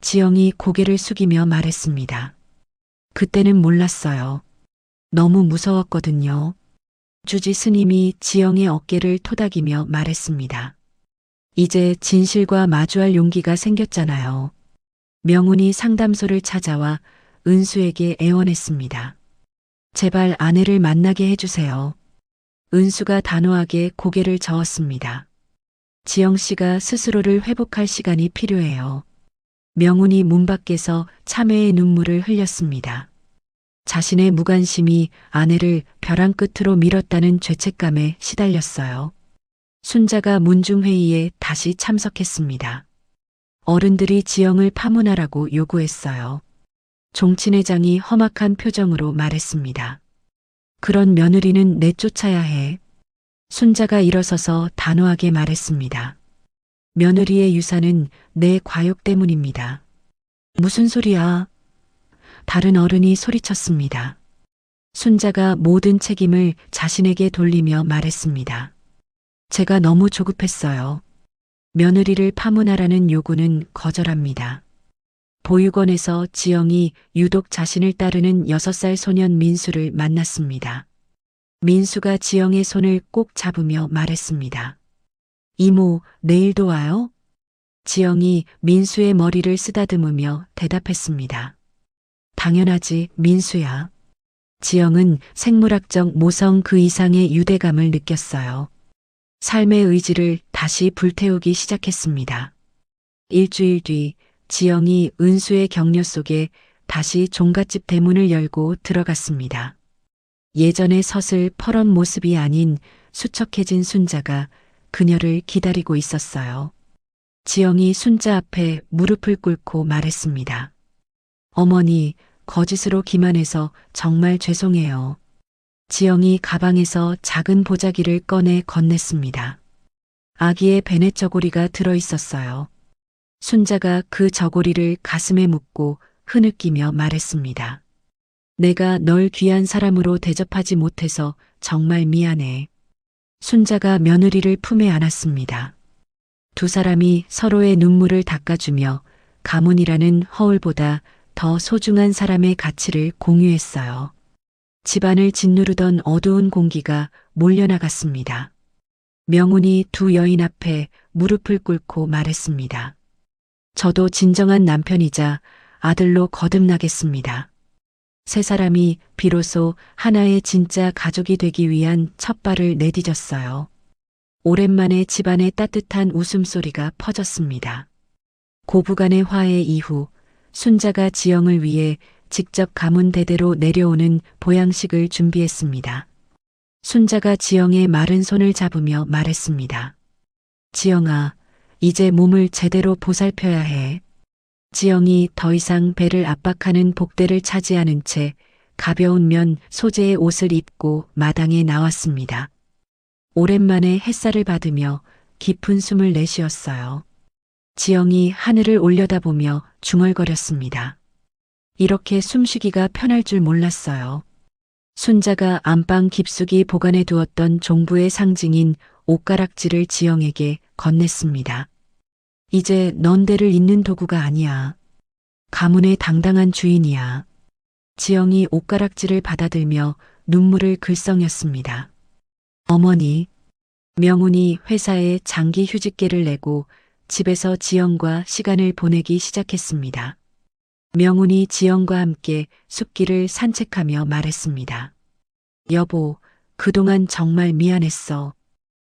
지영이 고개를 숙이며 말했습니다. 그때는 몰랐어요. 너무 무서웠거든요. 주지 스님이 지영의 어깨를 토닥이며 말했습니다. 이제 진실과 마주할 용기가 생겼잖아요. 명운이 상담소를 찾아와 은수에게 애원했습니다. 제발 아내를 만나게 해주세요. 은수가 단호하게 고개를 저었습니다. 지영 씨가 스스로를 회복할 시간이 필요해요. 명운이 문 밖에서 참회의 눈물을 흘렸습니다. 자신의 무관심이 아내를 벼랑 끝으로 밀었다는 죄책감에 시달렸어요. 순자가 문중회의에 다시 참석했습니다. 어른들이 지영을 파문하라고 요구했어요. 종친회장이 험악한 표정으로 말했습니다. 그런 며느리는 내쫓아야 해. 순자가 일어서서 단호하게 말했습니다. 며느리의 유산은 내 과욕 때문입니다. 무슨 소리야? 다른 어른이 소리쳤습니다. 순자가 모든 책임을 자신에게 돌리며 말했습니다. 제가 너무 조급했어요. 며느리를 파문하라는 요구는 거절합니다. 보육원에서 지영이 유독 자신을 따르는 6살 소년 민수를 만났습니다. 민수가 지영의 손을 꼭 잡으며 말했습니다. 이모, 내일도 와요? 지영이 민수의 머리를 쓰다듬으며 대답했습니다. 당연하지, 민수야. 지영은 생물학적 모성 그 이상의 유대감을 느꼈어요. 삶의 의지를 다시 불태우기 시작했습니다. 일주일 뒤 지영이 은수의 격려 속에 다시 종갓집 대문을 열고 들어갔습니다. 예전의 서슬 퍼런 모습이 아닌 수척해진 순자가 그녀를 기다리고 있었어요. 지영이 순자 앞에 무릎을 꿇고 말했습니다. 어머니, 거짓으로 기만해서 정말 죄송해요. 지영이 가방에서 작은 보자기를 꺼내 건넸습니다. 아기의 베넷 저고리가 들어있었어요. 순자가 그 저고리를 가슴에 묻고 흐느끼며 말했습니다. 내가 널 귀한 사람으로 대접하지 못해서 정말 미안해. 순자가 며느리를 품에 안았습니다. 두 사람이 서로의 눈물을 닦아주며 가문이라는 허울보다 더 소중한 사람의 가치를 공유했어요. 집안을 짓누르던 어두운 공기가 몰려나갔습니다. 명훈이 두 여인 앞에 무릎을 꿇고 말했습니다. 저도 진정한 남편이자 아들로 거듭나겠습니다. 세 사람이 비로소 하나의 진짜 가족이 되기 위한 첫 발을 내디뎠어요. 오랜만에 집안에 따뜻한 웃음소리가 퍼졌습니다. 고부간의 화해 이후 순자가 지영을 위해 직접 가문 대대로 내려오는 보양식을 준비했습니다. 순자가 지영의 마른 손을 잡으며 말했습니다. 지영아, 이제 몸을 제대로 보살펴야 해. 지영이 더 이상 배를 압박하는 복대를 차지하는 채 가벼운 면 소재의 옷을 입고 마당에 나왔습니다. 오랜만에 햇살을 받으며 깊은 숨을 내쉬었어요. 지영이 하늘을 올려다보며 중얼거렸습니다. 이렇게 숨쉬기가 편할 줄 몰랐어요. 순자가 안방 깊숙이 보관해 두었던 종부의 상징인 옷가락지를 지영에게 건넸습니다. 이제 넌 대를 잇는 도구가 아니야. 가문의 당당한 주인이야. 지영이 옷가락지를 받아들며 눈물을 글썽였습니다. 어머니, 명훈이 회사에 장기 휴직계를 내고 집에서 지영과 시간을 보내기 시작했습니다. 명훈이 지영과 함께 숲길을 산책하며 말했습니다. 여보, 그동안 정말 미안했어.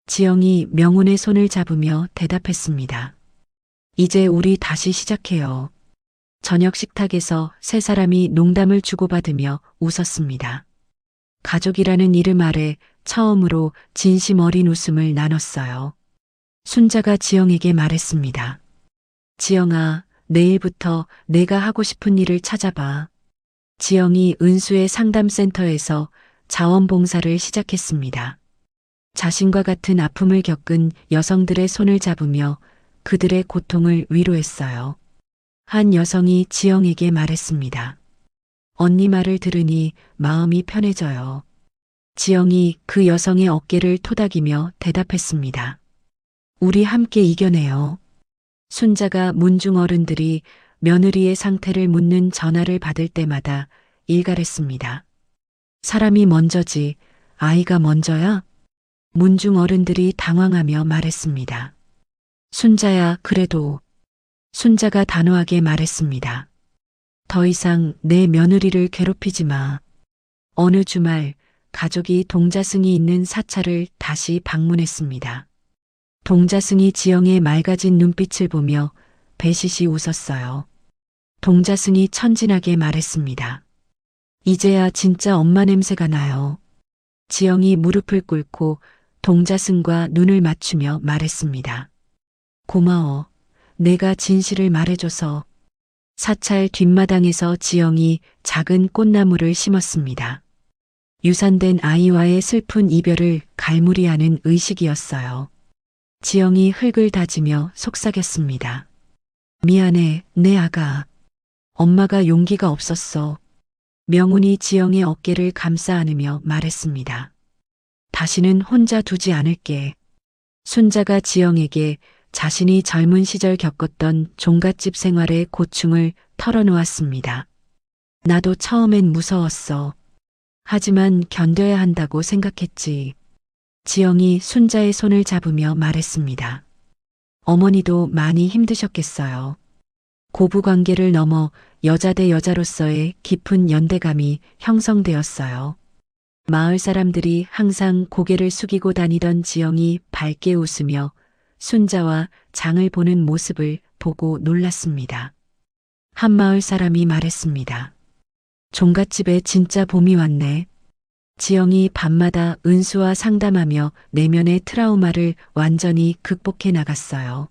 지영이 명훈의 손을 잡으며 대답했습니다. 이제 우리 다시 시작해요. 저녁 식탁에서 세 사람이 농담을 주고받으며 웃었습니다. 가족이라는 이름 아래 처음으로 진심 어린 웃음을 나눴어요. 순자가 지영에게 말했습니다. 지영아, 내일부터 내가 하고 싶은 일을 찾아봐. 지영이 은수의 상담센터에서 자원봉사를 시작했습니다. 자신과 같은 아픔을 겪은 여성들의 손을 잡으며 그들의 고통을 위로했어요. 한 여성이 지영에게 말했습니다. 언니 말을 들으니 마음이 편해져요. 지영이 그 여성의 어깨를 토닥이며 대답했습니다. 우리 함께 이겨내요. 순자가 문중 어른들이 며느리의 상태를 묻는 전화를 받을 때마다 일갈했습니다. 사람이 먼저지 아이가 먼저야? 문중 어른들이 당황하며 말했습니다. 순자야, 그래도. 순자가 단호하게 말했습니다. 더 이상 내 며느리를 괴롭히지 마. 어느 주말 가족이 동자승이 있는 사찰을 다시 방문했습니다. 동자승이 지영의 맑아진 눈빛을 보며 배시시 웃었어요. 동자승이 천진하게 말했습니다. 이제야 진짜 엄마 냄새가 나요. 지영이 무릎을 꿇고 동자승과 눈을 맞추며 말했습니다. 고마워. 내가 진실을 말해줘서. 사찰 뒷마당에서 지영이 작은 꽃나무를 심었습니다. 유산된 아이와의 슬픈 이별을 갈무리하는 의식이었어요. 지영이 흙을 다지며 속삭였습니다. 미안해, 내 아가. 엄마가 용기가 없었어. 명훈이 지영의 어깨를 감싸 안으며 말했습니다. 다시는 혼자 두지 않을게. 순자가 지영에게 자신이 젊은 시절 겪었던 종갓집 생활의 고충을 털어놓았습니다. 나도 처음엔 무서웠어. 하지만 견뎌야 한다고 생각했지. 지영이 순자의 손을 잡으며 말했습니다. 어머니도 많이 힘드셨겠어요. 고부관계를 넘어 여자 대 여자로서의 깊은 연대감이 형성되었어요. 마을 사람들이 항상 고개를 숙이고 다니던 지영이 밝게 웃으며 순자와 장을 보는 모습을 보고 놀랐습니다. 한 마을 사람이 말했습니다. 종갓집에 진짜 봄이 왔네. 지영이 밤마다 은수와 상담하며 내면의 트라우마를 완전히 극복해 나갔어요.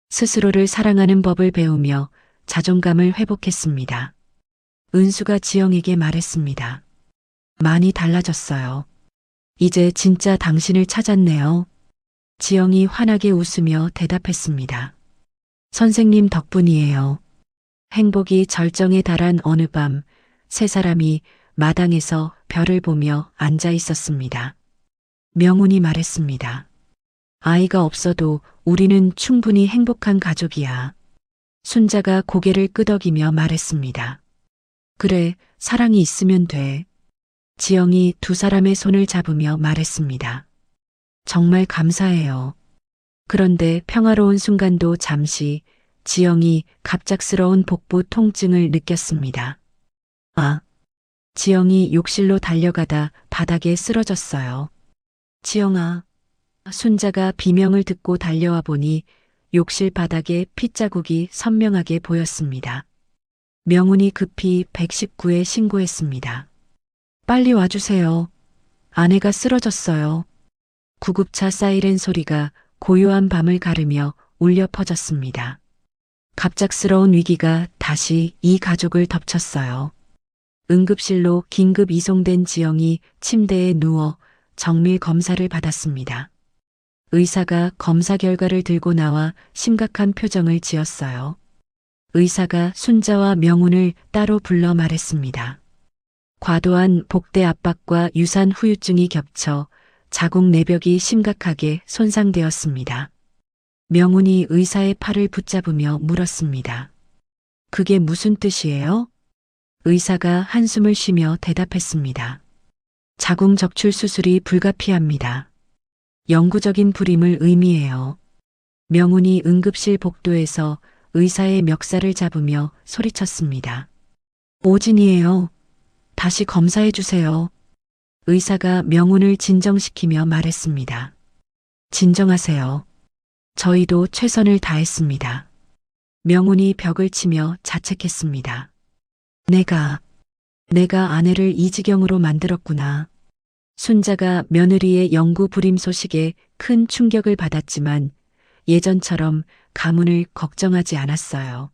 스스로를 사랑하는 법을 배우며 자존감을 회복했습니다. 은수가 지영에게 말했습니다. 많이 달라졌어요. 이제 진짜 당신을 찾았네요. 지영이 환하게 웃으며 대답했습니다. 선생님 덕분이에요. 행복이 절정에 달한 어느 밤, 세 사람이 마당에서 별을 보며 앉아 있었습니다. 명훈이 말했습니다. 아이가 없어도 우리는 충분히 행복한 가족이야. 순자가 고개를 끄덕이며 말했습니다. 그래, 사랑이 있으면 돼. 지영이 두 사람의 손을 잡으며 말했습니다. 정말 감사해요. 그런데 평화로운 순간도 잠시 지영이 갑작스러운 복부 통증을 느꼈습니다. 아! 지영이 욕실로 달려가다 바닥에 쓰러졌어요. 지영아! 순자가 비명을 듣고 달려와 보니 욕실 바닥에 핏자국이 선명하게 보였습니다. 명훈이 급히 119에 신고했습니다. 빨리 와주세요. 아내가 쓰러졌어요. 구급차 사이렌 소리가 고요한 밤을 가르며 울려 퍼졌습니다. 갑작스러운 위기가 다시 이 가족을 덮쳤어요. 응급실로 긴급 이송된 지영이 침대에 누워 정밀 검사를 받았습니다. 의사가 검사 결과를 들고 나와 심각한 표정을 지었어요. 의사가 순자와 명훈을 따로 불러 말했습니다. 과도한 복대 압박과 유산 후유증이 겹쳐 자궁 내벽이 심각하게 손상되었습니다. 명훈이 의사의 팔을 붙잡으며 물었습니다. 그게 무슨 뜻이에요? 의사가 한숨을 쉬며 대답했습니다. 자궁 적출 수술이 불가피합니다. 영구적인 불임을 의미해요. 명훈이 응급실 복도에서 의사의 멱살을 잡으며 소리쳤습니다. 오진이에요. 다시 검사해 주세요. 의사가 명훈을 진정시키며 말했습니다. 진정하세요. 저희도 최선을 다했습니다. 명훈이 벽을 치며 자책했습니다. 내가 아내를 이 지경으로 만들었구나. 순자가 며느리의 영구 불임 소식에 큰 충격을 받았지만 예전처럼 가문을 걱정하지 않았어요.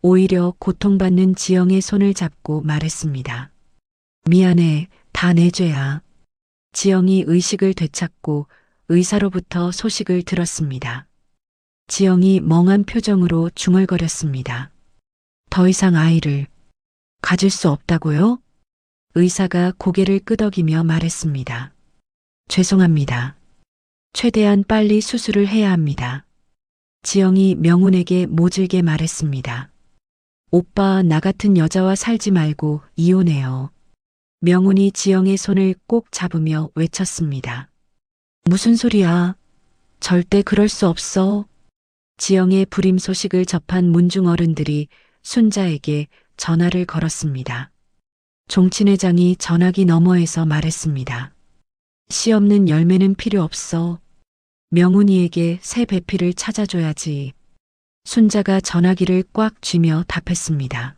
오히려 고통받는 지영의 손을 잡고 말했습니다. 미안해, 다 내 죄야. 지영이 의식을 되찾고 의사로부터 소식을 들었습니다. 지영이 멍한 표정으로 중얼거렸습니다. 더 이상 아이를 가질 수 없다고요? 의사가 고개를 끄덕이며 말했습니다. 죄송합니다. 최대한 빨리 수술을 해야 합니다. 지영이 명훈에게 모질게 말했습니다. 오빠 나 같은 여자와 살지 말고 이혼해요. 명훈이 지영의 손을 꼭 잡으며 외쳤습니다. 무슨 소리야? 절대 그럴 수 없어. 지영의 불임 소식을 접한 문중 어른들이 순자에게 전화를 걸었습니다. 종친회장이 전화기 너머에서 말했습니다. 씨 없는 열매는 필요 없어. 명훈이에게 새 배필을 찾아줘야지. 순자가 전화기를 꽉 쥐며 답했습니다.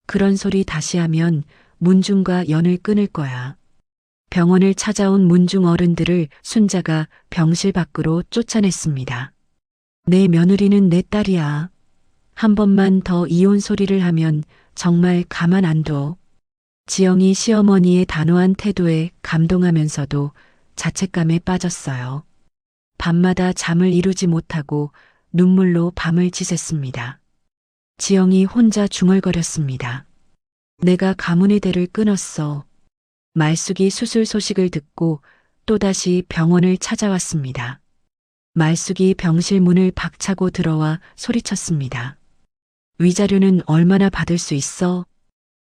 그런 소리 다시 하면 문중과 연을 끊을 거야. 병원을 찾아온 문중 어른들을 순자가 병실 밖으로 쫓아냈습니다. 내 며느리는 내 딸이야. 한 번만 더 이혼 소리를 하면 정말 가만 안 둬. 지영이 시어머니의 단호한 태도에 감동하면서도 자책감에 빠졌어요. 밤마다 잠을 이루지 못하고 눈물로 밤을 지샜습니다. 지영이 혼자 중얼거렸습니다. 내가 가문의 대를 끊었어. 말숙이 수술 소식을 듣고 또다시 병원을 찾아왔습니다. 말숙이 병실 문을 박차고 들어와 소리쳤습니다. 위자료는 얼마나 받을 수 있어?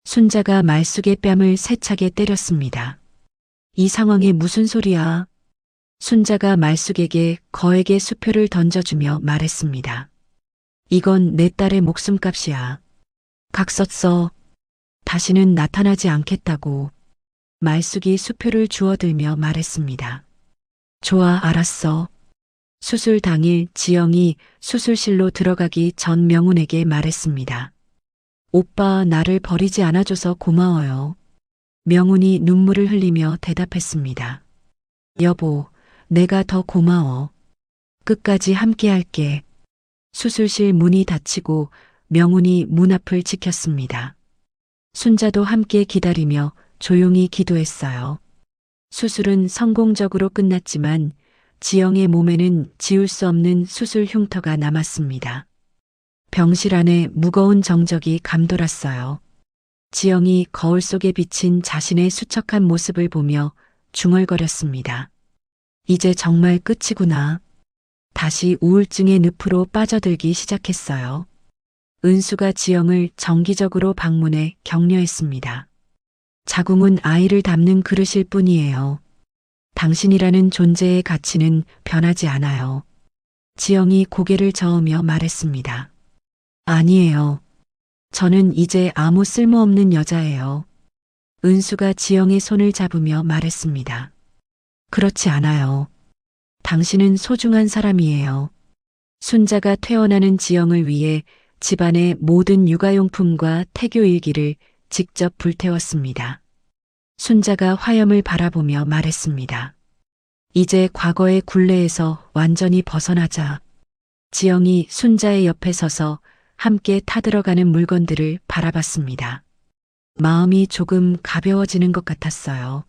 순자가 말숙의 뺨을 세차게 때렸습니다. 이 상황에 무슨 소리야? 순자가 말숙에게 거액의 수표를 던져주며 말했습니다. 이건 내 딸의 목숨값이야. 각 썼어. 다시는 나타나지 않겠다고. 말숙이 수표를 주워들며 말했습니다. 좋아, 알았어. 수술 당일 지영이 수술실로 들어가기 전 명훈에게 말했습니다. 오빠 나를 버리지 않아줘서 고마워요. 명훈이 눈물을 흘리며 대답했습니다. 여보, 내가 더 고마워. 끝까지 함께할게. 수술실 문이 닫히고 명훈이 문 앞을 지켰습니다. 순자도 함께 기다리며 조용히 기도했어요. 수술은 성공적으로 끝났지만 지영의 몸에는 지울 수 없는 수술 흉터가 남았습니다. 병실 안에 무거운 정적이 감돌았어요. 지영이 거울 속에 비친 자신의 수척한 모습을 보며 중얼거렸습니다. 이제 정말 끝이구나. 다시 우울증의 늪으로 빠져들기 시작했어요. 은수가 지영을 정기적으로 방문해 격려했습니다. 자궁은 아이를 담는 그릇일 뿐이에요. 당신이라는 존재의 가치는 변하지 않아요. 지영이 고개를 저으며 말했습니다. 아니에요. 저는 이제 아무 쓸모없는 여자예요. 은수가 지영의 손을 잡으며 말했습니다. 그렇지 않아요. 당신은 소중한 사람이에요. 순자가 퇴원하는 지영을 위해 집안의 모든 육아용품과 태교일기를 직접 불태웠습니다. 순자가 화염을 바라보며 말했습니다. 이제 과거의 굴레에서 완전히 벗어나자. 지영이 순자의 옆에 서서 함께 타들어가는 물건들을 바라봤습니다. 마음이 조금 가벼워지는 것 같았어요.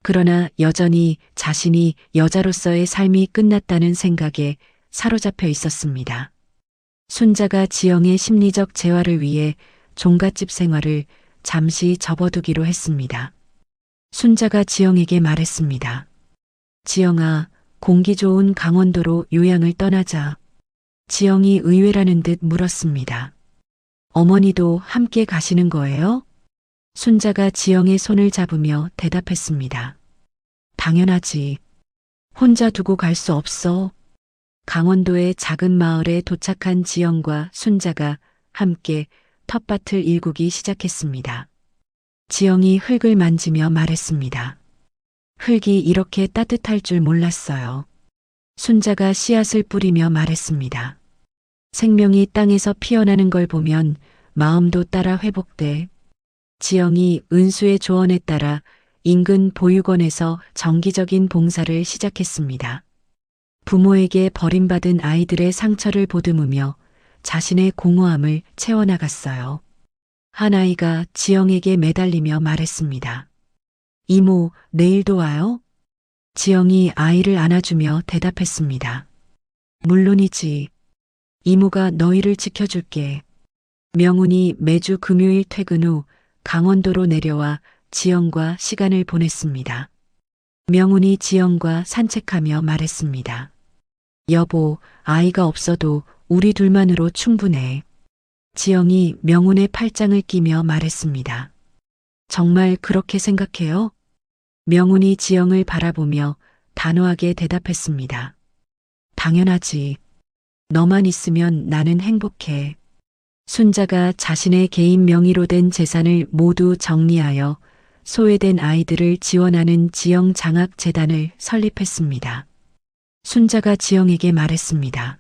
그러나 여전히 자신이 여자로서의 삶이 끝났다는 생각에 사로잡혀 있었습니다. 순자가 지영의 심리적 재활을 위해 종갓집 생활을 잠시 접어두기로 했습니다. 순자가 지영에게 말했습니다. 지영아, 공기 좋은 강원도로 요양을 떠나자. 지영이 의외라는 듯 물었습니다. 어머니도 함께 가시는 거예요? 순자가 지영의 손을 잡으며 대답했습니다. 당연하지. 혼자 두고 갈 수 없어. 강원도의 작은 마을에 도착한 지영과 순자가 함께 텃밭을 일구기 시작했습니다. 지영이 흙을 만지며 말했습니다. 흙이 이렇게 따뜻할 줄 몰랐어요. 순자가 씨앗을 뿌리며 말했습니다. 생명이 땅에서 피어나는 걸 보면 마음도 따라 회복돼. 지영이 은수의 조언에 따라 인근 보육원에서 정기적인 봉사를 시작했습니다. 부모에게 버림받은 아이들의 상처를 보듬으며 자신의 공허함을 채워나갔어요. 한 아이가 지영에게 매달리며 말했습니다. 이모, 내일도 와요? 지영이 아이를 안아주며 대답했습니다. 물론이지. 이모가 너희를 지켜줄게. 명훈이 매주 금요일 퇴근 후 강원도로 내려와 지영과 시간을 보냈습니다. 명훈이 지영과 산책하며 말했습니다. 여보, 아이가 없어도 우리 둘만으로 충분해. 지영이 명훈의 팔짱을 끼며 말했습니다. 정말 그렇게 생각해요? 명훈이 지영을 바라보며 단호하게 대답했습니다. 당연하지. 너만 있으면 나는 행복해. 순자가 자신의 개인 명의로 된 재산을 모두 정리하여 소외된 아이들을 지원하는 지영 장학재단을 설립했습니다. 순자가 지영에게 말했습니다.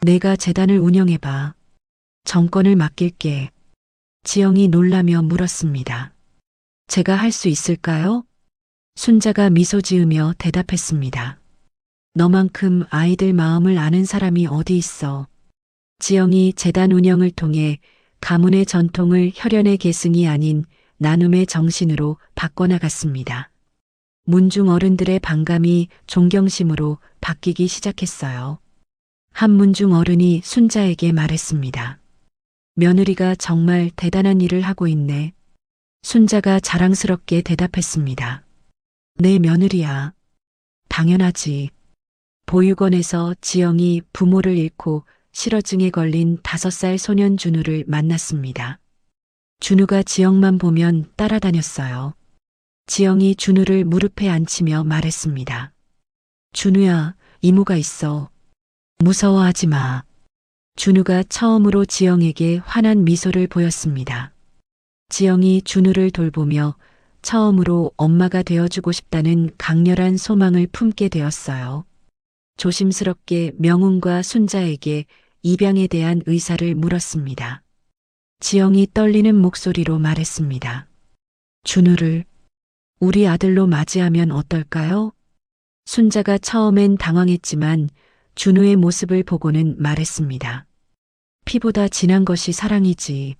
내가 재단을 운영해봐. 정권을 맡길게. 지영이 놀라며 물었습니다. 제가 할 수 있을까요? 순자가 미소 지으며 대답했습니다. 너만큼 아이들 마음을 아는 사람이 어디 있어. 지영이 재단 운영을 통해 가문의 전통을 혈연의 계승이 아닌 나눔의 정신으로 바꿔나갔습니다. 문중 어른들의 반감이 존경심으로 바뀌기 시작했어요. 한 문중 어른이 순자에게 말했습니다. 며느리가 정말 대단한 일을 하고 있네. 순자가 자랑스럽게 대답했습니다. 내 며느리야. 당연하지. 보육원에서 지영이 부모를 잃고 실어증에 걸린 5살 소년 준우를 만났습니다. 준우가 지영만 보면 따라다녔어요. 지영이 준우를 무릎에 앉히며 말했습니다. 준우야, 이모가 있어. 무서워하지 마. 준우가 처음으로 지영에게 환한 미소를 보였습니다. 지영이 준우를 돌보며 처음으로 엄마가 되어주고 싶다는 강렬한 소망을 품게 되었어요. 조심스럽게 명훈과 순자에게 입양에 대한 의사를 물었습니다. 지영이 떨리는 목소리로 말했습니다. 준우를 우리 아들로 맞이하면 어떨까요? 순자가 처음엔 당황했지만 준우의 모습을 보고는 말했습니다. 피보다 진한 것이 사랑이지.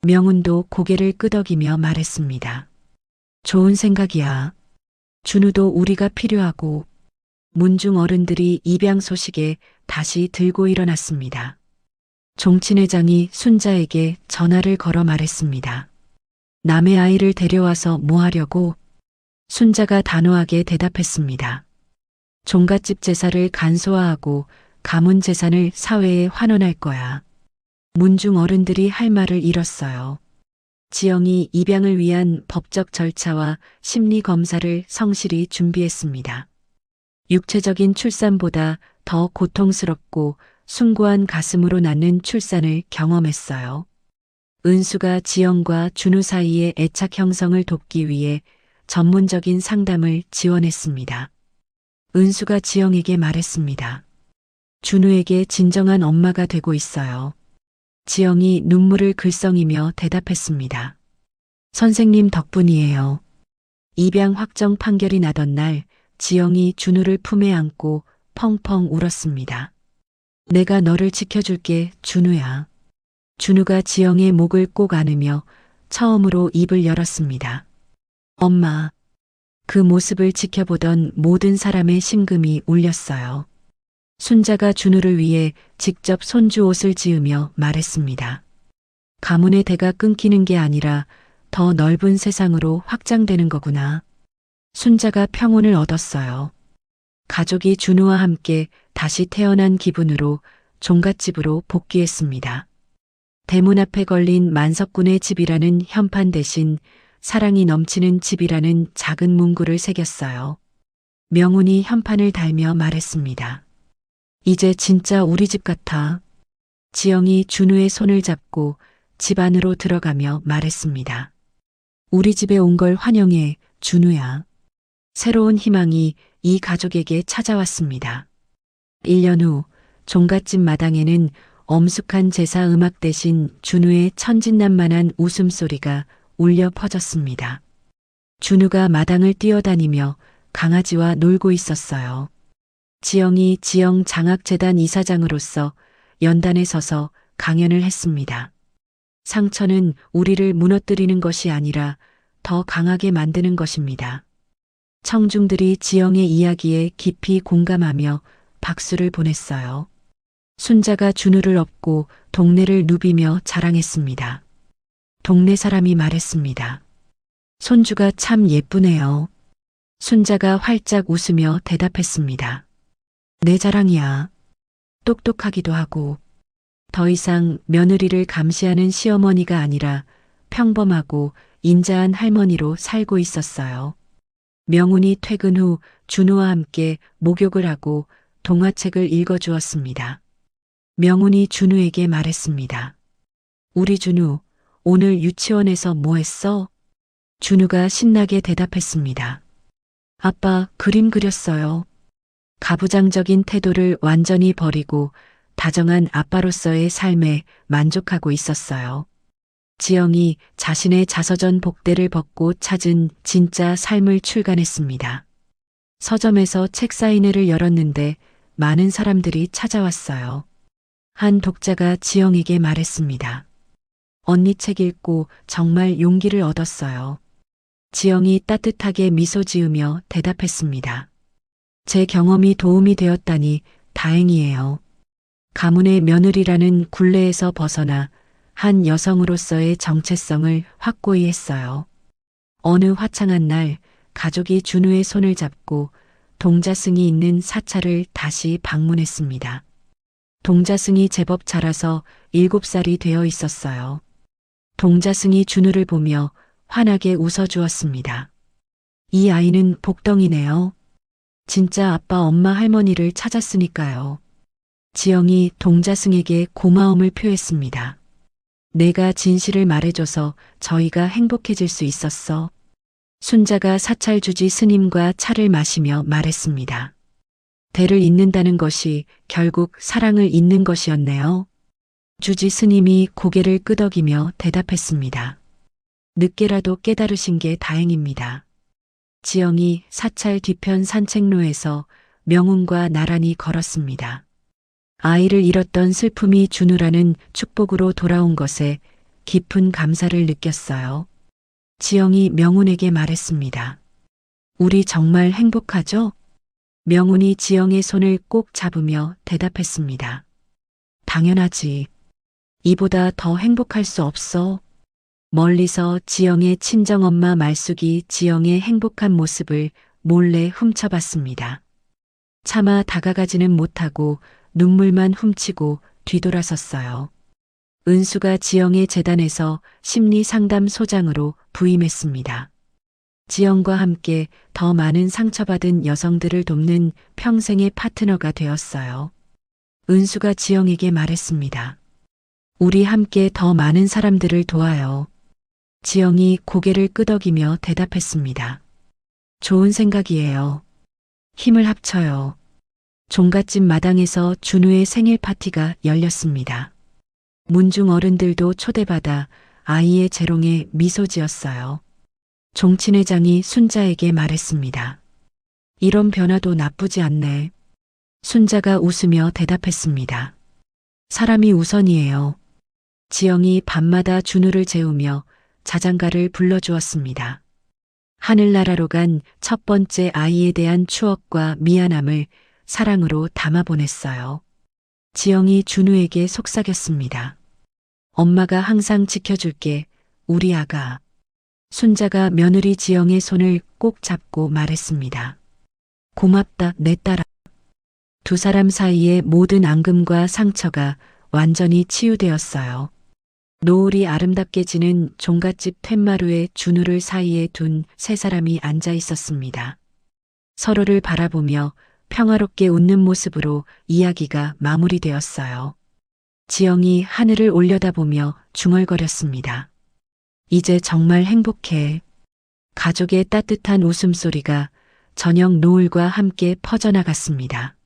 명훈도 고개를 끄덕이며 말했습니다. 좋은 생각이야. 준우도 우리가 필요하고. 문중 어른들이 입양 소식에 다시 들고 일어났습니다. 종친회장이 순자에게 전화를 걸어 말했습니다. 남의 아이를 데려와서 뭐 하려고? 순자가 단호하게 대답했습니다. 종갓집 제사를 간소화하고 가문 재산을 사회에 환원할 거야. 문중 어른들이 할 말을 잃었어요. 지영이 입양을 위한 법적 절차와 심리 검사를 성실히 준비했습니다. 육체적인 출산보다 더 고통스럽고 숭고한 가슴으로 낳는 출산을 경험했어요. 은수가 지영과 준우 사이의 애착 형성을 돕기 위해 전문적인 상담을 지원했습니다. 은수가 지영에게 말했습니다. 준우에게 진정한 엄마가 되고 있어요. 지영이 눈물을 글썽이며 대답했습니다. 선생님 덕분이에요. 입양 확정 판결이 나던 날 지영이 준우를 품에 안고 펑펑 울었습니다. 내가 너를 지켜줄게, 준우야. 준우가 지영의 목을 꼭 안으며 처음으로 입을 열었습니다. 엄마. 그 모습을 지켜보던 모든 사람의 심금이 울렸어요. 순자가 준우를 위해 직접 손주 옷을 지으며 말했습니다. 가문의 대가 끊기는 게 아니라 더 넓은 세상으로 확장되는 거구나. 순자가 평온을 얻었어요. 가족이 준우와 함께 다시 태어난 기분으로 종갓집으로 복귀했습니다. 대문 앞에 걸린 만석군의 집이라는 현판 대신 사랑이 넘치는 집이라는 작은 문구를 새겼어요. 명훈이 현판을 달며 말했습니다. 이제 진짜 우리 집 같아. 지영이 준우의 손을 잡고 집 안으로 들어가며 말했습니다. 우리 집에 온 걸 환영해, 준우야. 새로운 희망이 이 가족에게 찾아왔습니다. 1년 후 종갓집 마당에는 엄숙한 제사 음악 대신 준우의 천진난만한 웃음소리가 울려 퍼졌습니다. 준우가 마당을 뛰어다니며 강아지와 놀고 있었어요. 지영이 지영 장학재단 이사장으로서 연단에 서서 강연을 했습니다. 상처는 우리를 무너뜨리는 것이 아니라 더 강하게 만드는 것입니다. 청중들이 지영의 이야기에 깊이 공감하며 박수를 보냈어요. 순자가 준우를 업고 동네를 누비며 자랑했습니다. 동네 사람이 말했습니다. 손주가 참 예쁘네요. 순자가 활짝 웃으며 대답했습니다. 내 자랑이야. 똑똑하기도 하고. 더 이상 며느리를 감시하는 시어머니가 아니라 평범하고 인자한 할머니로 살고 있었어요. 명훈이 퇴근 후 준우와 함께 목욕을 하고 동화책을 읽어주었습니다. 명훈이 준우에게 말했습니다. 우리 준우, 오늘 유치원에서 뭐 했어? 준우가 신나게 대답했습니다. 아빠, 그림 그렸어요. 가부장적인 태도를 완전히 버리고 다정한 아빠로서의 삶에 만족하고 있었어요. 지영이 자신의 자서전 복대를 벗고 찾은 진짜 삶을 출간했습니다. 서점에서 책 사인회를 열었는데 많은 사람들이 찾아왔어요. 한 독자가 지영에게 말했습니다. 언니 책 읽고 정말 용기를 얻었어요. 지영이 따뜻하게 미소 지으며 대답했습니다. 제 경험이 도움이 되었다니 다행이에요. 가문의 며느리라는 굴레에서 벗어나 한 여성으로서의 정체성을 확고히 했어요. 어느 화창한 날 가족이 준우의 손을 잡고 동자승이 있는 사찰을 다시 방문했습니다. 동자승이 제법 자라서 7살이 되어 있었어요. 동자승이 준우를 보며 환하게 웃어주었습니다. 이 아이는 복덩이네요. 진짜 아빠 엄마 할머니를 찾았으니까요. 지영이 동자승에게 고마움을 표했습니다. 내가 진실을 말해줘서 저희가 행복해질 수 있었어. 순자가 사찰 주지 스님과 차를 마시며 말했습니다. 대를 잇는다는 것이 결국 사랑을 잇는 것이었네요. 주지 스님이 고개를 끄덕이며 대답했습니다. 늦게라도 깨달으신 게 다행입니다. 지영이 사찰 뒤편 산책로에서 명운과 나란히 걸었습니다. 아이를 잃었던 슬픔이 준우라는 축복으로 돌아온 것에 깊은 감사를 느꼈어요. 지영이 명운에게 말했습니다. 우리 정말 행복하죠? 명운이 지영의 손을 꼭 잡으며 대답했습니다. 당연하지. 이보다 더 행복할 수 없어. 멀리서 지영의 친정엄마 말숙이 지영의 행복한 모습을 몰래 훔쳐봤습니다. 차마 다가가지는 못하고 눈물만 훔치고 뒤돌아섰어요. 은수가 지영의 재단에서 심리상담소장으로 부임했습니다. 지영과 함께 더 많은 상처받은 여성들을 돕는 평생의 파트너가 되었어요. 은수가 지영에게 말했습니다. 우리 함께 더 많은 사람들을 도와요. 지영이 고개를 끄덕이며 대답했습니다. 좋은 생각이에요. 힘을 합쳐요. 종갓집 마당에서 준우의 생일 파티가 열렸습니다. 문중 어른들도 초대받아 아이의 재롱에 미소 지었어요. 종친회장이 순자에게 말했습니다. 이런 변화도 나쁘지 않네. 순자가 웃으며 대답했습니다. 사람이 우선이에요. 지영이 밤마다 준우를 재우며 자장가를 불러주었습니다. 하늘나라로 간 첫 번째 아이에 대한 추억과 미안함을 사랑으로 담아보냈어요. 지영이 준우에게 속삭였습니다. 엄마가 항상 지켜줄게, 우리 아가. 순자가 며느리 지영의 손을 꼭 잡고 말했습니다. 고맙다, 내 딸아. 두 사람 사이의 모든 앙금과 상처가 완전히 치유되었어요. 노을이 아름답게 지는 종갓집 툇마루에 준우를 사이에 둔 세 사람이 앉아 있었습니다. 서로를 바라보며 평화롭게 웃는 모습으로 이야기가 마무리되었어요. 지영이 하늘을 올려다보며 중얼거렸습니다. 이제 정말 행복해. 가족의 따뜻한 웃음소리가 저녁 노을과 함께 퍼져나갔습니다.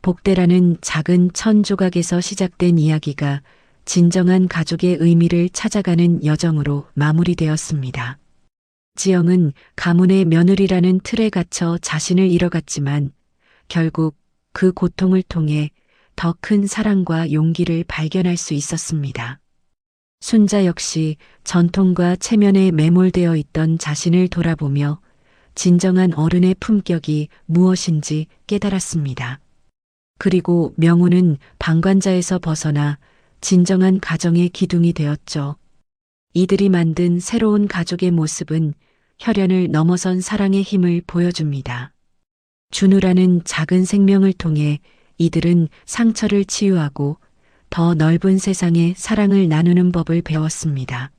복대라는 작은 천 조각에서 시작된 이야기가 진정한 가족의 의미를 찾아가는 여정으로 마무리되었습니다. 지영은 가문의 며느리라는 틀에 갇혀 자신을 잃어갔지만 결국 그 고통을 통해 더 큰 사랑과 용기를 발견할 수 있었습니다. 순자 역시 전통과 체면에 매몰되어 있던 자신을 돌아보며 진정한 어른의 품격이 무엇인지 깨달았습니다. 그리고 명우는 방관자에서 벗어나 진정한 가정의 기둥이 되었죠. 이들이 만든 새로운 가족의 모습은 혈연을 넘어선 사랑의 힘을 보여줍니다. 준우라는 작은 생명을 통해 이들은 상처를 치유하고 더 넓은 세상에 사랑을 나누는 법을 배웠습니다.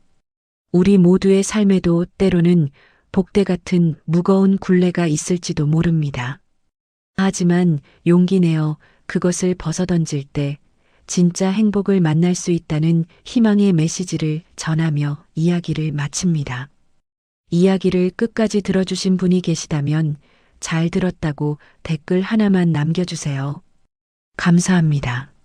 우리 모두의 삶에도 때로는 복대 같은 무거운 굴레가 있을지도 모릅니다. 하지만 용기 내어 그것을 벗어던질 때 진짜 행복을 만날 수 있다는 희망의 메시지를 전하며 이야기를 마칩니다. 이야기를 끝까지 들어주신 분이 계시다면 잘 들었다고 댓글 하나만 남겨주세요. 감사합니다.